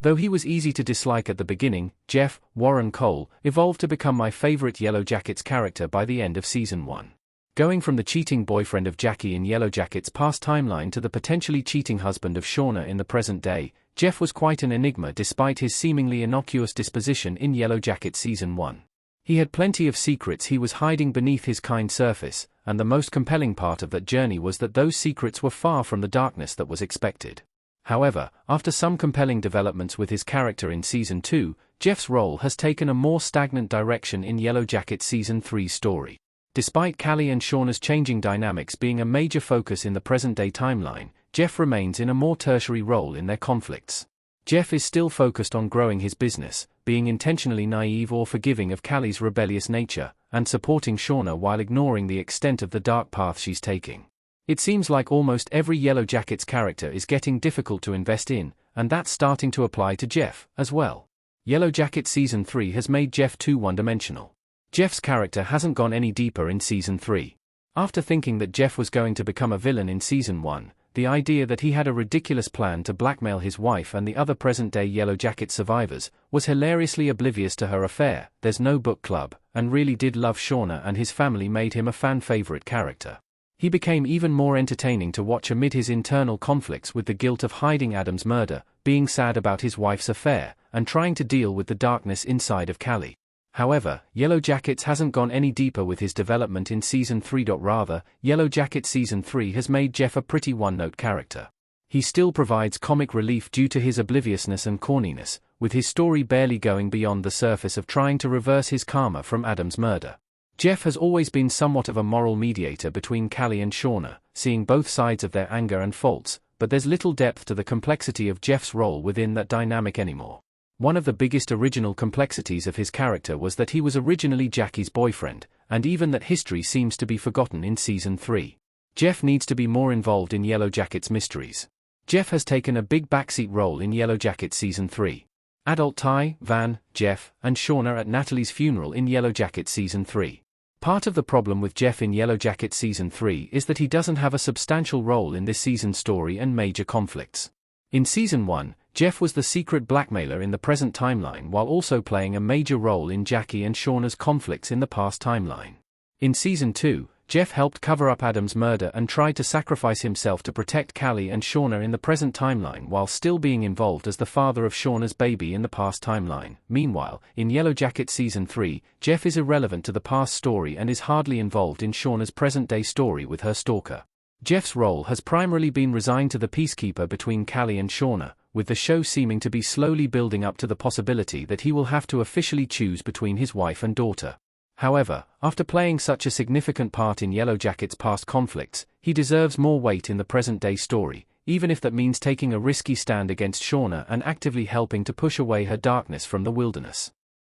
Though he was easy to dislike at the beginning, Jeff Warren Cole evolved to become my favorite Yellowjackets character by the end of Season 1. Going from the cheating boyfriend of Jackie in Yellowjackets' past timeline to the potentially cheating husband of Shauna in the present day, Jeff was quite an enigma despite his seemingly innocuous disposition in Yellowjackets Season 1. He had plenty of secrets he was hiding beneath his kind surface, and the most compelling part of that journey was that those secrets were far from the darkness that was expected. However, after some compelling developments with his character in Season 2, Jeff's role has taken a more stagnant direction in Yellowjackets Season 3's story. Despite Callie and Shauna's changing dynamics being a major focus in the present-day timeline, Jeff remains in a more tertiary role in their conflicts. Jeff is still focused on growing his business, being intentionally naive or forgiving of Callie's rebellious nature, and supporting Shauna while ignoring the extent of the dark path she's taking. It seems like almost every Yellowjackets character is getting difficult to invest in, and that's starting to apply to Jeff, as well. Yellowjackets Season 3 has made Jeff too one-dimensional. Jeff's character hasn't gone any deeper in Season 3. After thinking that Jeff was going to become a villain in Season 1, the idea that he had a ridiculous plan to blackmail his wife and the other present-day Yellowjackets survivors was hilariously oblivious to her affair, there's no book club, and really did love Shauna and his family made him a fan-favorite character. He became even more entertaining to watch amid his internal conflicts with the guilt of hiding Adam's murder, being sad about his wife's affair, and trying to deal with the darkness inside of Callie. However, Yellowjackets hasn't gone any deeper with his development in Season 3. Rather, Yellowjackets Season 3 has made Jeff a pretty one-note character. He still provides comic relief due to his obliviousness and corniness, with his story barely going beyond the surface of trying to reverse his karma from Adam's murder. Jeff has always been somewhat of a moral mediator between Callie and Shauna, seeing both sides of their anger and faults, but there's little depth to the complexity of Jeff's role within that dynamic anymore. One of the biggest original complexities of his character was that he was originally Jackie's boyfriend, and even that history seems to be forgotten in Season 3. Jeff needs to be more involved in Yellowjackets' mysteries. Jeff has taken a big backseat role in Yellowjackets Season 3. Adult Ty, Van, Jeff, and Shauna at Natalie's funeral in Yellowjackets Season 3. Part of the problem with Jeff in Yellowjackets Season 3 is that he doesn't have a substantial role in this season's story and major conflicts. In Season 1, Jeff was the secret blackmailer in the present timeline while also playing a major role in Jackie and Shauna's conflicts in the past timeline. In Season 2, Jeff helped cover up Adam's murder and tried to sacrifice himself to protect Callie and Shauna in the present timeline while still being involved as the father of Shauna's baby in the past timeline. Meanwhile, in Yellowjackets Season 3, Jeff is irrelevant to the past story and is hardly involved in Shauna's present-day story with her stalker. Jeff's role has primarily been resigned to the peacekeeper between Callie and Shauna, with the show seeming to be slowly building up to the possibility that he will have to officially choose between his wife and daughter. However, after playing such a significant part in Yellowjackets' past conflicts, he deserves more weight in the present-day story, even if that means taking a risky stand against Shauna and actively helping to push away her darkness from the wilderness.